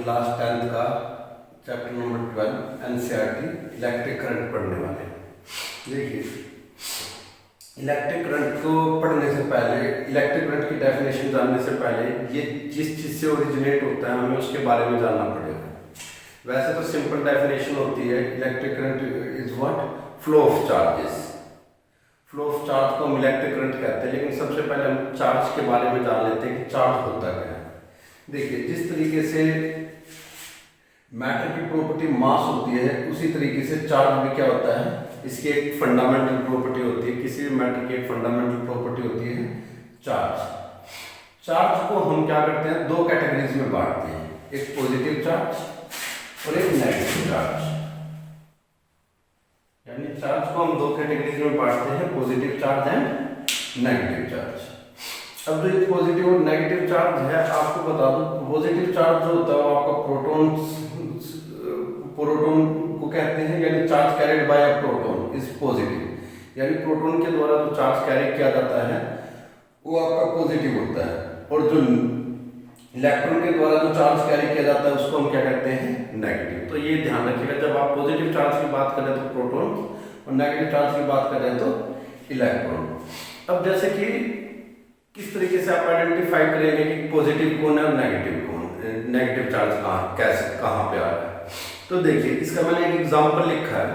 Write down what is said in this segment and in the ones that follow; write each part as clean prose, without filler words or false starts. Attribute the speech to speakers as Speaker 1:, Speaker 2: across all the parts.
Speaker 1: Class 10th का chapter number 12 NCERT electric current पढ़ने वाले हैं। देखिए, इलेक्ट्रिक करंट को पढ़ने से पहले, इलेक्ट्रिक करंट की डेफिनेशन जानने से पहले ये जिस चीज़ से ओरिजिनेट होता है हमें उसके बारे में जानना पड़ेगा। वैसे तो सिंपल डेफिनेशन होती है, electric current is what, flow of charges. Flow of charge को हम इलेक्ट्रिक करंट कहते हैं, लेकिन सबसे पहले हम चार्ज के बारे में जान लेते हैं कि चार्ज होता क्या है। देखिए, जिस तरीके से मैटर की प्रॉपर्टी मास होती है, उसी तरीके से चार्ज भी क्या होता है, इसकी एक फंडामेंटल प्रॉपर्टी होती है। किसी भी मैटर की एक फंडामेंटल प्रॉपर्टी होती है चार्ज। चार्ज को हम क्या करते हैं, दो कैटेगरीज में बांटते हैं, एक पॉजिटिव चार्ज और एक नेगेटिव चार्ज। यानी चार्ज को हम दो कैटेगरीज में बांटते हैं, positive charge and negative charge. अब जो पॉजिटिव और नेगेटिव चार्ज है, आपको बता दूं, पॉजिटिव चार्ज जो होता है वो आपका प्रोटॉन को कहते हैं, यानी charge carried by a proton is positive. यानी प्रोटॉन के द्वारा जो चार्ज कैरी किया जाता है वो आपका पॉजिटिव होता है, और जो इलेक्ट्रॉन के द्वारा जो चार्ज कैरी किया जाता है उसको हम क्या कहते हैं, नेगेटिव। तो ये ध्यान रखिएगा, जब आप पॉजिटिव चार्ज की बात करें तो प्रोटॉन और नेगेटिव चार्ज की बात करें तो इलेक्ट्रॉन। अब जैसे कि किस तरीके से आप आइडेंटिफाई करेंगे कि पॉजिटिव कौन है और नेगेटिव कौन, नेगेटिव चार्ज कहाँ पे आ रहा है। तो देखिए, इसका मैंने एक एग्जांपल लिखा है,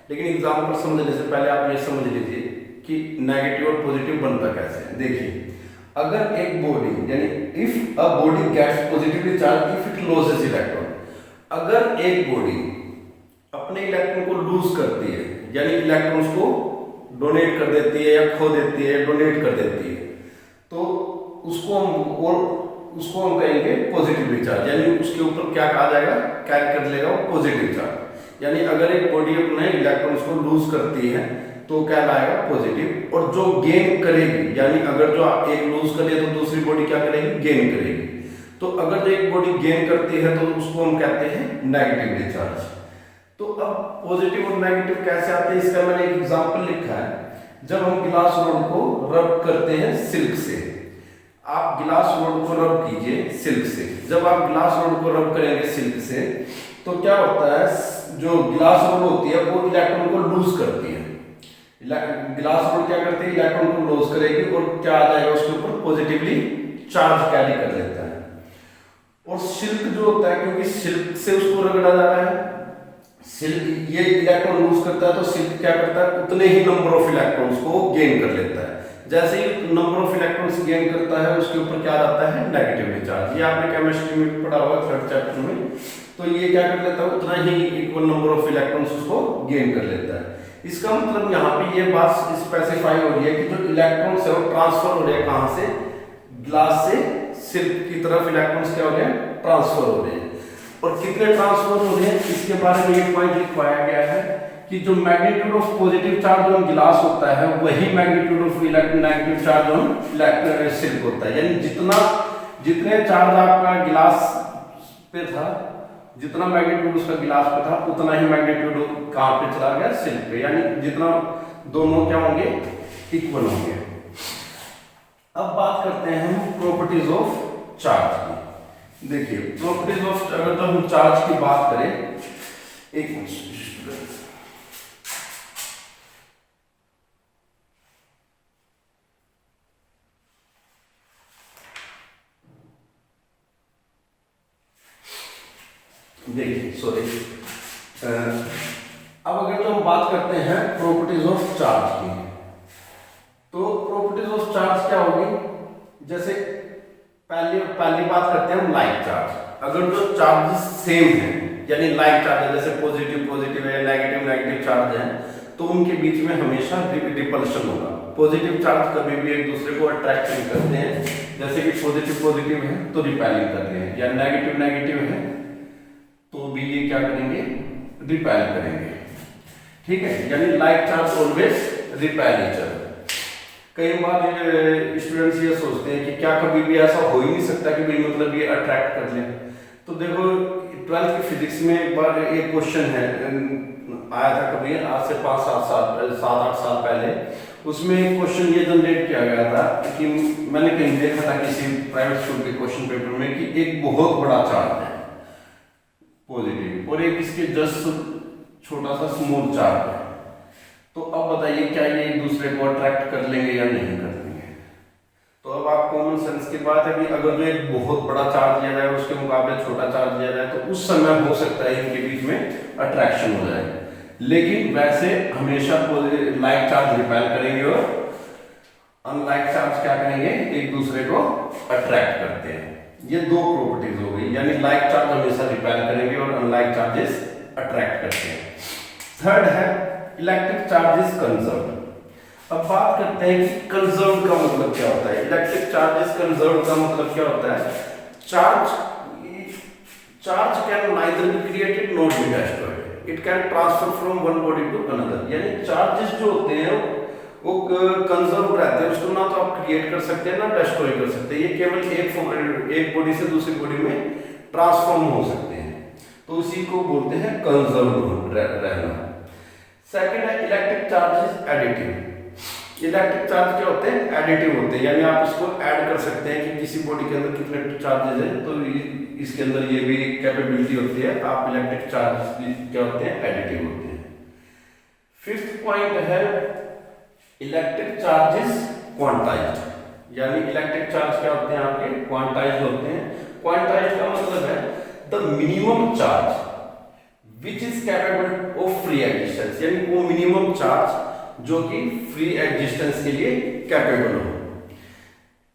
Speaker 1: लेकिन एग्जांपल समझने से पहले आप ये समझ लीजिए कि नेगेटिव और पॉजिटिव बनता कैसे है। देखिए, अगर एक बॉडी, यानी if a body gets positively charge if it loses electron, अगर एक बॉडी अपने इलेक्ट्रॉन को लूज करती है, यानी इलेक्ट्रॉन्स को डोनेट कर देती है या खो देती है, डोनेट कर देती है, तो उसको हम कहेंगे पॉजिटिवली चार्ज। यानी उसके ऊपर क्या कहा जाएगा, कैरी कर लेगा वो पॉजिटिव चार्ज। यानी अगर एक बॉडी अपने इलेक्ट्रॉन्स को लूज करती है तो क्या लाएगा, पॉजिटिव। और जो गेन करेगी, यानी अगर जो एक लूज करे तो दूसरी बॉडी क्या करेगी, गेन करेगी। तो अगर जो एक बॉडी गेन करती है तो उसको हम कहते हैं नेगेटिवली चार्ज। तो अब पॉजिटिव और नेगेटिव कैसे आते हैं, इसका मैंने एक एग्जांपल लिखा है। जब हम गिलास रोड को रब करते हैं सिल्क से, आप गिलास रोड को रब कीजिए सिल्क से। जब आप गिलास रोड को रब करेंगे सिल्क से तो क्या होता है, जो गिलास रोड होती है वो इलेक्ट्रॉन को लूज करती है। गिलास रोड क्या करती है, इलेक्ट्रॉन को लूज करेगी और क्या आ जाएगा उसके ऊपर, पॉजिटिवली चार्ज कैरी कर लेता है। और सिल्क जो होता है, क्योंकि सिल्क से उसको रगड़ा जा रहा है, सिल्क ये इलेक्ट्रॉन लूज करता है तो सिल्क क्या करता है, उतने ही नंबर ऑफ इलेक्ट्रॉन्स को गेन कर लेता है। जैसे ही नंबर ऑफ इलेक्ट्रॉन्स गेन करता है उसके ऊपर क्या आता है, नेगेटिवली चार्ज। ये आपने केमिस्ट्री में पढ़ा हुआ थर्ड चैप्टर में। तो ये क्या कर लेता है, उतना ही इक्वल नंबर ऑफ इलेक्ट्रॉन्स उसको गेन कर लेता है। इसका मतलब यहाँ पे ये बात स्पेसिफाई हो रही है कि जो इलेक्ट्रॉन्स है वो ट्रांसफर हो रहे हैं, कहाँ से, ग्लास से सिल्क की तरफ इलेक्ट्रॉन्स क्या हो रहे हैं, ट्रांसफर हो रहे हैं। और कितने ट्रांसफर हो रहे हैं, इसके बारे में एक पॉइंट लिखवाया गया है कि जो magnitude of positive charge on गिलास होता है वही magnitude of negative charge on silk होता है। यानी जितने चार्ज आपका गिलास पे था, जितना मैग्नीट्यूड उसका गिलास पे था, उतना ही मैग्नीट्यूड कहाँ पे चला गया, सिल्क पे। यानी जितना दोनों क्या होंगे, इक्वल होंगे। अब बात करते हैं प्रॉपर्टीज ऑफ चार्ज की। देखिए, प्रॉपर्टीज ऑफ, अगर तो हम चार्ज की बात करें, एक मिनट, देखिए सॉरी, अब अगर तो हम बात करते हैं प्रॉपर्टीज ऑफ चार्ज की, तो प्रॉपर्टीज ऑफ चार्ज क्या होगी, जैसे पहली बात करते हैं हम लाइक चार्ज। अगर जो चार्जेस सेम है, यानी लाइक चार्ज है, जैसे पॉजिटिव है, नेगेटिव चार्ज है, तो उनके बीच में हमेशा रिपल्शन होगा। पॉजिटिव चार्ज कभी भी एक दूसरे को अट्रैक्ट नहीं करते हैं, जैसे कि पॉजिटिव है तो रिपेलिंग कर रहे हैं, या नेगेटिव है तो भी ये क्या करेंगे, रिपेल करेंगे। ठीक है, यानी like charge always repel each other. कई बार स्टूडेंट्स ये सोचते हैं कि क्या कभी भी ऐसा हो ही नहीं सकता कि भाई मतलब ये अट्रैक्ट कर ले। तो देखो, 12th की फिजिक्स में एक बार एक क्वेश्चन है आया था, कभी आज से 7-8 साल पहले। उसमें एक क्वेश्चन ये जनरेट किया गया था कि मैंने कहीं देखा था किसी प्राइवेट स्कूल के क्वेश्चन पेपर में कि एक बहुत बड़ा चार्ज है, पॉजिटिव, और एक इसके जस्ट छोटा सा स्मॉल चार्ज है। तो अब बताइए क्या ये एक दूसरे को अट्रैक्ट कर लेंगे या नहीं कर लेंगे? तो अब आप कॉमन सेंस की बात है कि अगर जो एक बहुत बड़ा चार्ज लिया जाए उसके मुकाबले छोटा चार्ज लिया जाए तो उस समय हो सकता है इनके बीच में अट्रैक्शन हो जाए, लेकिन वैसे हमेशा लाइक चार्ज रिपेल करेंगे और अनलाइक चार्ज क्या करेंगे, एक दूसरे को अट्रैक्ट करते हैं। ये दो प्रॉपर्टीज हो गई, यानी लाइक चार्ज हमेशा रिपेल करेंगे और अनलाइक चार्जेस अट्रैक्ट करते हैं। थर्ड है इलेक्ट्रिक चार्जेस कंजर्व। अब बात करते हैं कि कंजर्व का मतलब क्या होता है। इलेक्ट्रिक चार्जेस कंजर्व का मतलब क्या होता है? Charge can neither be created not be destroyed, it can transfer from one body to another. यानी चार्जेस जो होते हैं वो कंजर्व रहते हैं, उसको ना तो आप क्रिएट कर सकते हैं ना डिस्ट्रॉय कर सकते हैं, ये केवल एक बॉडी से दूसरी बॉडी में ट्रांसफॉर्म हो सकते हैं, तो उसी को बोलते हैं कंजर्व रहना। सेकंड है electric charges additive. Electric charge क्या होते हैं? एडिटिव होते हैं, यानी आप इसको ऐड कर सकते हैं कि किसी बॉडी के अंदर कितने चार्जेस हैं तो इसके अंदर ये भी कैपेबिलिटी होती है। आप इलेक्ट्रिक चार्जेस क्या होते हैं? एडिटिव होते हैं। फिफ्थ पॉइंट है इलेक्ट्रिक चार्जेस क्वांटाइज्ड, यानी इलेक्ट्रिक चार्ज क्या होते हैं? आपके क्वांटाइज्ड होते हैं। क्वांटाइज्ड का मतलब है the minimum charge which is capable of free existence, यानी वो मिनिमम चार्ज जो कि फ्री एग्जिस्टेंस के लिए कैपेबल हो।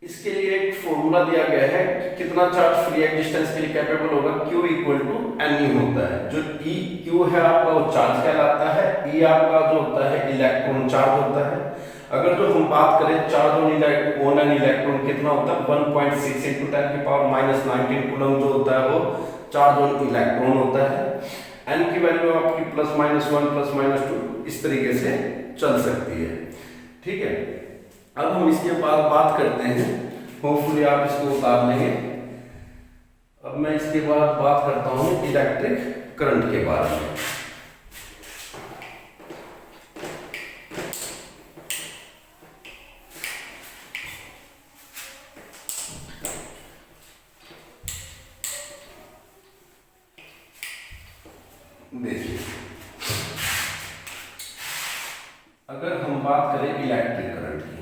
Speaker 1: इसके लिए एक फॉर्मूला दिया गया है कि कितना चार्ज फ्री एग्जिस्टेंस के लिए कैपेबल होगा, Q इक्वल टू NU होता है। जो E Q है आपका वो चार्ज कहलाता है, E आपका जो होता है इलेक्ट्रॉन चार्ज होता है। अगर जो हम बात करें चार्ज ऑन एन इलेक्ट्रॉन कितना होता है 1.6 × 10⁻⁹ कूलम जो होता है वो चार्ज ऑन इलेक्ट्रॉन होता है। n की वैल्यू आपकी +-1 +-2 इस तरीके से चल सकती है, ठीक है। अब हम इसके बाद बात करते हैं, होपफुली आप इसको उतार लेंगे। अब मैं इसके बाद बात करता हूं इलेक्ट्रिक करंट के बारे में। देखिए, अगर हम बात करें इलेक्ट्रिक करंट की,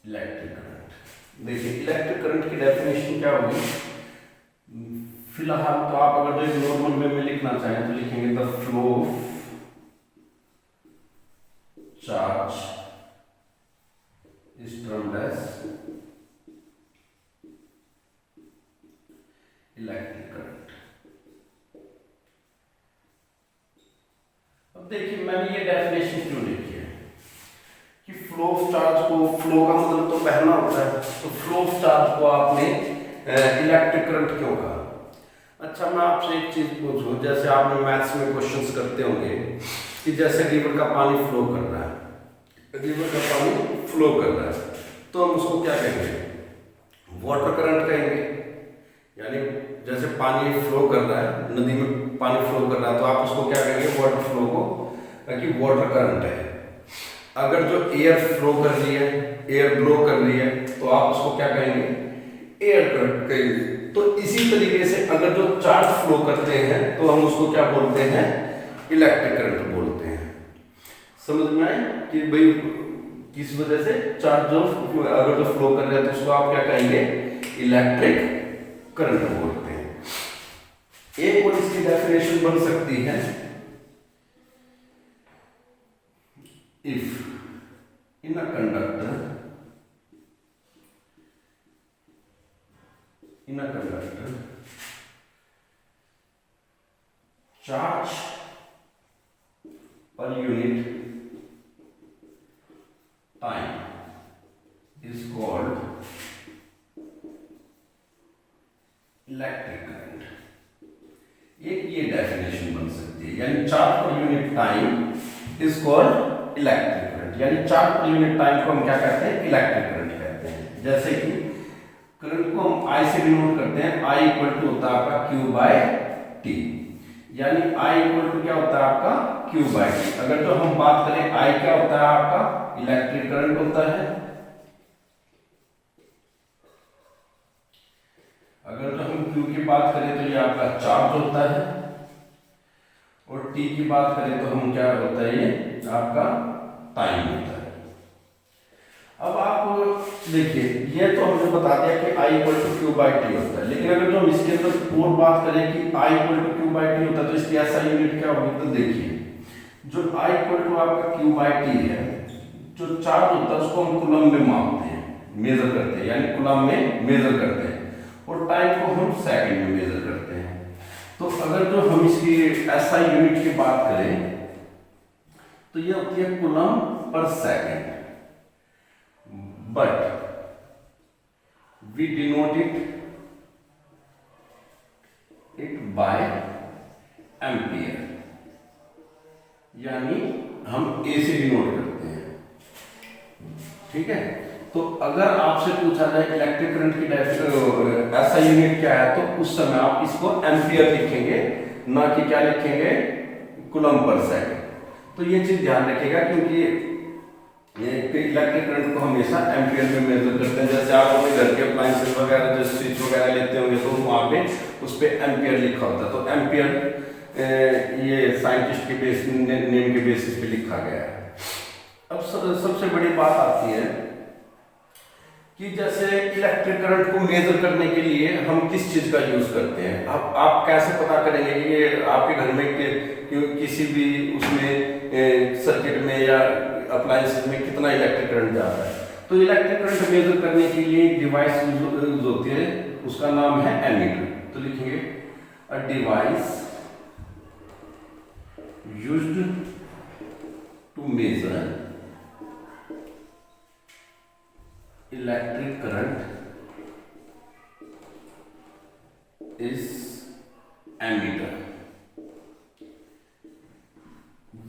Speaker 1: इलेक्ट्रिक करंट, देखिए इलेक्ट्रिक करंट की डेफिनेशन क्या होगी? फिलहाल तो आप अगर जो नॉर्मल वे में लिखना चाहें तो लिखेंगे the flow charge is termed as electric current। अब देखिए मैंने ये डेफिनेशन क्यों लिखी है कि फ्लो ऑफ चार्ज को, फ्लो का मतलब तो बहना होता है, तो फ्लो ऑफ चार्ज को आपने इलेक्ट्रिक करंट क्यों कहा? अच्छा, मैं आपसे एक चीज पूछूं, जैसे आपने मैथ्स में क्वेश्चंस करते होंगे कि जैसे रिवर का पानी फ्लो कर रहा है, रिवर का पानी फ्लो कर रहा है तो हम उसको क्या कहेंगे? वाटर करंट कहेंगे। यानी जैसे पानी फ्लो कर रहा है, नदी में पानी फ्लो कर रहा है तो आप उसको क्या कहेंगे? वाटर फ्लो को कि वाटर करंट है। अगर जो एयर फ्लो कर रही है, एयर ब्लो कर रही है तो आप उसको क्या कहेंगे? एयर करंट कहेंगे। तो इसी तरीके से अगर जो चार्ज फ्लो करते हैं तो हम उसको क्या बोलते हैं? इलेक्ट्रिक करंट बोलते हैं। समझ में आए कि भाई किस वजह से चार्ज जो अगर जो फ्लो कर रहे हैं तो उसको आप क्या कहेंगे? इलेक्ट्रिक करंट बोलते हैं। एक और इसकी डेफिनेशन बन सकती है, if in a conductor charge per unit time is called electric current. एक ये डेफिनेशन बन सकती है, यानी charge per unit time is called electric current. यानी चार्ज पर यूनिट टाइम को हम क्या कहते हैं? इलेक्ट्रिक करंट कहते हैं। जैसे कि करंट को हम I से डिनोट करते हैं, I इक्वल टू होता है आपका Q/T। यानी I इक्वल टू क्या होता है आपका Q बाई टी। अगर जो हम बात करें I क्या होता है आपका इलेक्ट्रिक करंट होता है, अगर जो हम Q की बात करें तो ये आपका चार्ज होता है, और T की बात करें तो हम क्या होता है ये आपका टाइम होता है। अब आप देखिए ये तो हमने बता दिया कि I equal to Q by T होता है, लेकिन अगर जो हम इसके अंदर और बात करें कि I equal to Q by T होता है तो इसकी ऐसा यूनिट क्या होगी, तो देखिए जो I इक्वल टू आपका क्यू बाई टी है, जो चार्ज होता है उसको हम कूलम में मापते हैं, मेजर करते हैं, यानी कूलम में मेजर करते हैं, और टाइम को हम सेकंड में मेजर करते हैं। तो अगर जो हम इसकी SI यूनिट की बात करें तो ये होती है coulomb per second, but we denote it by ampere, यानी हम ए से डिनोट करते हैं। ठीक है, तो अगर आपसे पूछा जाए इलेक्ट्रिक करंट की ऐसा यूनिट क्या है, तो उस समय आप इसको एम्पियर लिखेंगे, ना कि क्या लिखेंगे कूलम पर सेकंड। तो ये चीज ध्यान रखिएगा, क्योंकि इलेक्ट्रिक करंट को हमेशा एम्पियर में मेजर करते हैं। जैसे आप अपने घर के अप्लायंसेस वगैरह जो स्विच वगैरह लेते होंगे तो वहाँ पे उस पर एम्पियर लिखा होता है, तो एम्पियर ये साइंटिस्ट के नेम के बेसिस पे लिखा गया है। अब सबसे बड़ी बात आती है कि जैसे इलेक्ट्रिक करंट को मेजर करने के लिए हम किस चीज का यूज करते हैं। आप कैसे पता करेंगे कि ये आपके घर में किसी भी उसमें सर्किट में या अप्लायंसेस में कितना इलेक्ट्रिक करंट जाता है। तो इलेक्ट्रिक करंट मेजर करने के लिए डिवाइस यूज होती है, उसका नाम है एमीटर। तो लिखेंगे a device used to measure electric current is ammeter.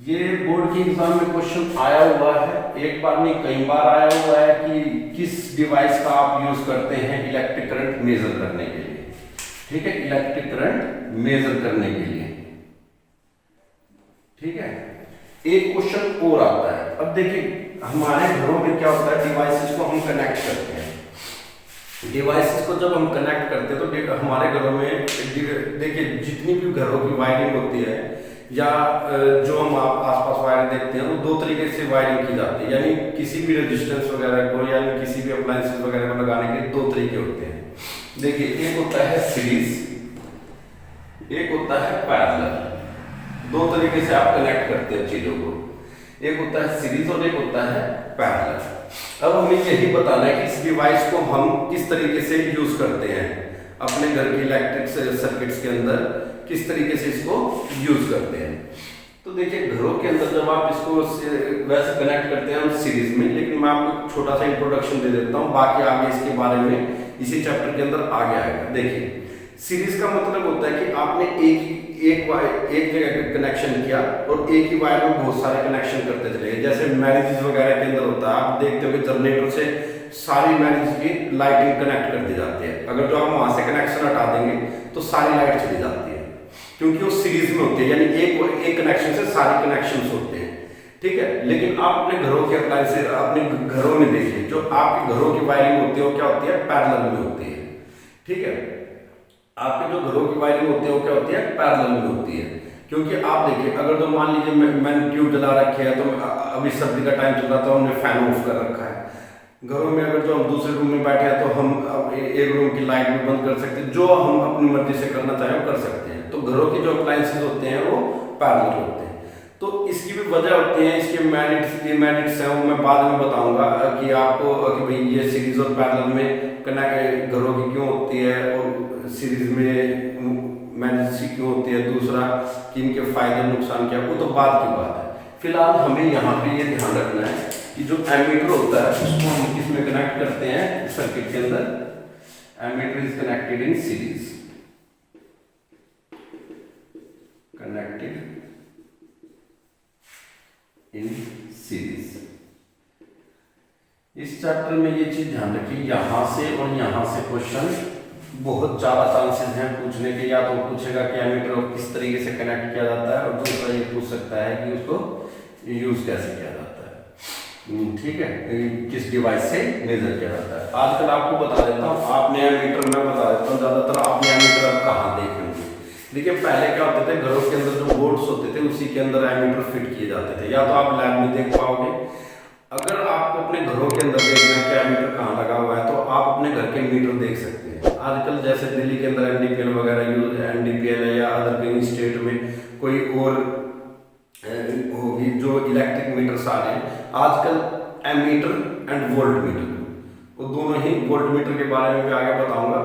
Speaker 1: ये बोर्ड के एग्जाम में क्वेश्चन आया हुआ है, एक बार नहीं कई बार आया हुआ है कि किस डिवाइस का आप यूज करते हैं इलेक्ट्रिक करंट मेजर करने के लिए। ठीक है, इलेक्ट्रिक करंट मेजर करने के लिए। ठीक है, एक क्वेश्चन और आता है। अब देखिए हमारे घरों में क्या होता है, डिवाइसेस को हम कनेक्ट करते हैं। डिवाइसेस को जब हम कनेक्ट करते हैं तो हमारे घरों में देखिए जितनी भी घरों की वायरिंग होती है या जो हम आसपास वायर देखते हैं वो दो तरीके से वायरिंग की जाती है, यानी किसी भी रेजिस्टेंस वगैरह को यानी किसी भी अप्लायंसेस वगैरह को लगाने के दो तरीके होते हैं। देखिए एक होता है सीरीज, एक होता है पैरेलल। दो तरीके से आप कनेक्ट करते हैं चीजों को, एक होता है सीरीज और एक होता है पैरेलल। अब हमें यही बताना है कि इस डिवाइस को हम किस तरीके से यूज करते हैं अपने घर के इलेक्ट्रिक सर्किट्स के अंदर, किस तरीके से इसको यूज करते हैं। तो देखिए घरों के अंदर जब आप इसको वैसे कनेक्ट करते हैं हम सीरीज में, लेकिन मैं आपको छोटा सा इंट्रोडक्शन दे देता हूँ, बाकी आगे इसके बारे में इसी चैप्टर के अंदर आगे आएगा। देखिए सीरीज का मतलब होता है कि आपने एक जगह कनेक्शन किया और एक ही वायर में बहुत सारे कनेक्शन करते चले गए। जैसे मैरिजेस वगैरह के अंदर होता है, आप देखते हो कि जनरेटर से सारी मैरिज की लाइटिंग कनेक्ट कर दी जाती है। अगर जो आप वहां से कनेक्शन हटा देंगे तो सारी लाइट चली जाती है, क्योंकि वो सीरीज में होती है, यानी एक कनेक्शन से सारे कनेक्शन होते हैं। ठीक है, लेकिन आप अपने घरों के अप्लायंसेस अपने घरों में देखिए, जो आपके घरों की वायरिंग होती है वो क्या होती है, पैरेलल में होती है। ठीक है, आपके जो घरों की वायरिंग होती है वो क्या होती है, पैरेलल में होती है। क्योंकि आप देखिए अगर तो मान लीजिए मैंने ट्यूब जला रखी है, तो अभी सर्दी का टाइम चल रहा था, हमने फैन ऑफ कर रखा है। घरों में अगर जो हम दूसरे रूम में बैठे हैं तो हम एक रूम की लाइट भी बंद कर सकते हैं, जो हम अपनी मर्जी से करना चाहें वो कर सकते हैं। तो घरों के जो अप्लायंसेस होते हैं वो पैरेलल होते हैं। तो इसकी भी वजह होती है, इसके मेरिट्स हैं वो मैं बाद में बताऊंगा कि आपको कि भाई ये सीरीज और पैरेलल में कनेक्ट घरों की क्यों होती है और सीरीज में मैरिज क्यों होती है, दूसरा कि इनके फायदे नुकसान क्या, वो तो बाद की बात है। फिलहाल हमें यहाँ पे ये ध्यान रखना है कि जो एमीटर होता है उसको हम किसमें कनेक्ट करते हैं सर्किट के अंदर। Ammeter is connected in series, connected in series. इस चैप्टर में ये चीज ध्यान रखिए, यहां से और यहां से क्वेश्चन बहुत ज़्यादा चांसेस हैं पूछने के। या तो पूछेगा कि एमीटर को किस तरीके से कनेक्ट किया जाता है, और दूसरा ये पूछ सकता है कि उसको यूज़ कैसे किया जाता है, ठीक है, किस डिवाइस से मेजर किया जाता है। आजकल आपको बता देता हूँ, आपने एमीटर में बता देता हूँ, ज़्यादातर आपने एमीटर अब कहाँ देखेंगे। देखिए पहले क्या होते थे, घरों के अंदर जो बोर्ड्स होते थे उसी के अंदर एमीटर फिट किए जाते थे। या तो आप लैब में देख पाओगे, अगर आपको अपने घरों के अंदर देखना है कि एमीटर कहाँ लगा हुआ है, तो आप अपने घर के मीटर देख सकते हैं। आजकल जैसे दिल्ली के अंदर एनडीपीएल वगैरह यूज, एनडीपीएल है, या अदर कहीं स्टेट में कोई और होगी जो इलेक्ट्रिक मीटर्स आ रहे हैं आजकल, एमीटर एंड वोल्ट मीटर, वो दोनों ही, वोल्ट मीटर के बारे में मैं आगे बताऊंगा।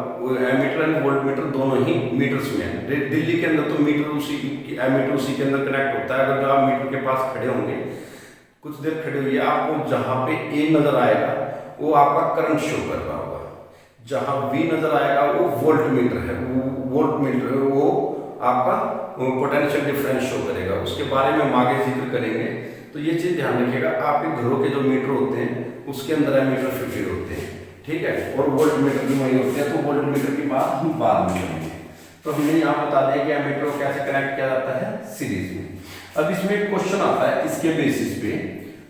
Speaker 1: एमीटर एंड वोल्ट मीटर दोनों ही मीटर्स में है। दिल्ली के अंदर तो मीटर उसी, एमीटर उसी के अंदर कनेक्ट होता है। अगर आप मीटर के पास खड़े होंगे, कुछ देर खड़े हुए, आपको जहां पे ए नजर आएगा वो आपका करंट शो कर रहा होगा, जहां बी नजर आएगा वो वोल्ट मीटर है, वोल्ट मीटर वो आपका पोटेंशियल डिफरेंस शो करेगा। उसके बारे में हम आगे जिक्र करेंगे। तो ये चीज ध्यान रखिएगा, आपके घरों के जो मीटर होते हैं उसके अंदर एमीटर फिटेड होते हैं, ठीक है, और वोल्ट मीटर भी वही होते हैं। तो वोल्ट मीटर की बात हम बाद में करेंगे। तो हमने यहाँ बता दिया कि एमीटर को कैसे कनेक्ट किया जाता है, सीरीज में। अब इसमें एक क्वेश्चन आता है, इसके बेसिस पे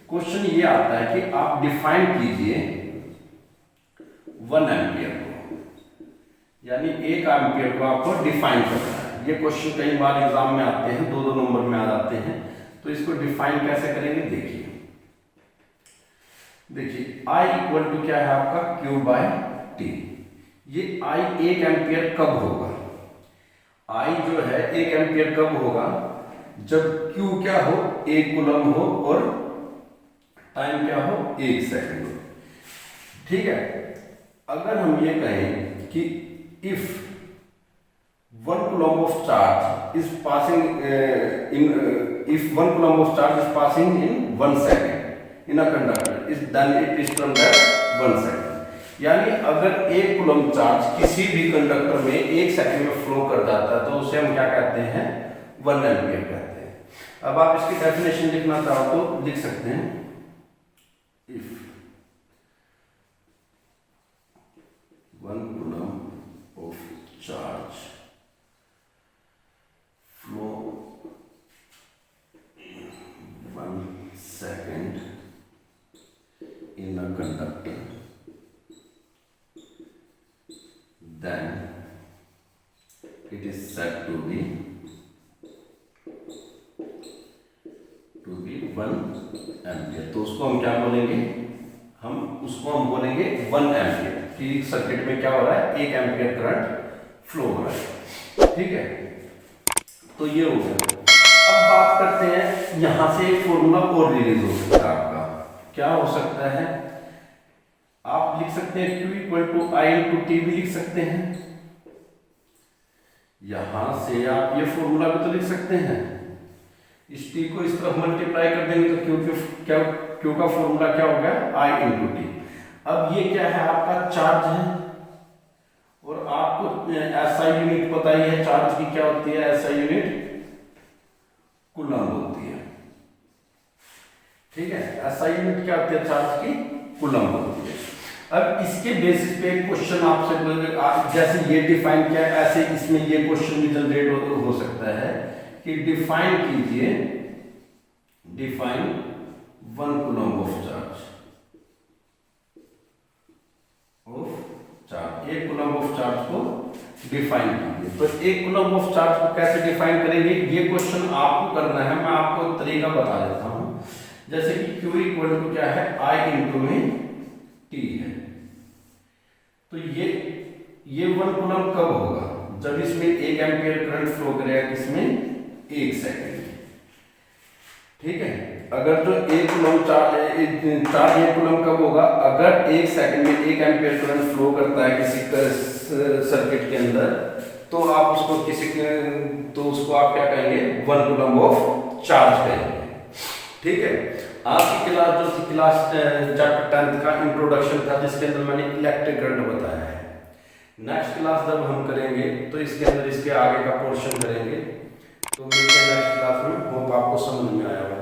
Speaker 1: क्वेश्चन ये आता है कि आप डिफाइन कीजिए 1 एम्पियर को, यानी 1 एम्पियर को आपको डिफाइन करना है। ये क्वेश्चन कई बार एग्जाम में आते हैं, 2-2 नंबर में आ जाते हैं। तो इसको डिफाइन कैसे करेंगे, देखिए I इक्वल टू क्या है आपका Q बाय T। ये I 1 एम्पियर कब होगा, I जो है 1 एम्पियर कब होगा, जब Q क्या हो, 1 कूलम हो, और टाइम क्या हो, 1 सेकंड हो, ठीक है। अगर हम ये कहें कि if 1 coulomb of charge is passing if 1 coulomb of charge is passing in 1 second in a conductor, is then it is termed as 1 second। यानी अगर 1 कूलम चार्ज किसी भी कंडक्टर में 1 सेकंड में फ्लो कर जाता है तो उसे हम क्या कहते हैं, 1 एम्पियर कहते हैं। अब आप इसकी डेफिनेशन लिखना चाहो तो लिख सकते हैं, if 1 coulomb of charge flow 1 second in a conductor, then it is said to be 1 ampere. तो उसको हम क्या बोलेंगे, उसको हम बोलेंगे 1 एम्पियर कि सर्किट में क्या हो रहा है, 1 एम्पियर करंट फ्लो हो रहा है, ठीक है। तो ये हो गया। अब बात करते हैं, यहां से एक फॉर्मूला और रिलीज हो सकता है आपका, क्या हो सकता है, आप लिख सकते हैं Q equal to I into T भी लिख सकते हैं। यहां से आप ये फॉर्मूला भी तो लिख सकते हैं, इस टी को इस तरफ मल्टीप्लाई कर देंगे तो Q का फॉर्मूला क्या हो गया, I इंटू टी। अब ये क्या है, आपका चार्ज है, और आपको SI यूनिट पता ही है चार्ज की, क्या होती है SI यूनिट, कूलम होती है, ठीक है। SI यूनिट क्या होती है चार्ज की, कूलम होती है। अब इसके बेसिस पे क्वेश्चन आपसे, जैसे ये डिफाइन किया ऐसे इसमें ये क्वेश्चन भी जनरेट हो सकता है कि डिफाइन कीजिए, define 1 coulomb of charge, 1 coulomb of charge को डिफाइन कीजिए। तो 1 कूलम ऑफ चार्ज को कैसे डिफाइन करेंगे, ये क्वेश्चन आपको करना है, मैं आपको तरीका बता देता हूं। जैसे कि Q इक्वल टू क्या है, I इंटू में T है। तो ये 1 कूलम कब होगा, जब इसमें 1 एम्पियर करंट फ्लो करेगा, किसमें, 1 सेकंड, ठीक है। अगर जो 1 कूलम चार्ज 1 कूलम कब होगा, अगर 1 सेकंड में 1 एम्पियर करंट फ्लो करता है किसी सर्किट के अंदर, तो आप उसको आप क्या कहेंगे, 1 कूलम ऑफ चार्ज कहेंगे, ठीक है। आपकी क्लास जो थी, क्लास चैप्टर 10 का इंट्रोडक्शन था, जिसके अंदर मैंने इलेक्ट्रिक करंट बताया है। नेक्स्ट क्लास जब हम करेंगे तो इसके अंदर इसके आगे का पोर्शन करेंगे। तो मिलते हैं नेक्स्ट क्लास में, होप आपको समझ में आया होगा।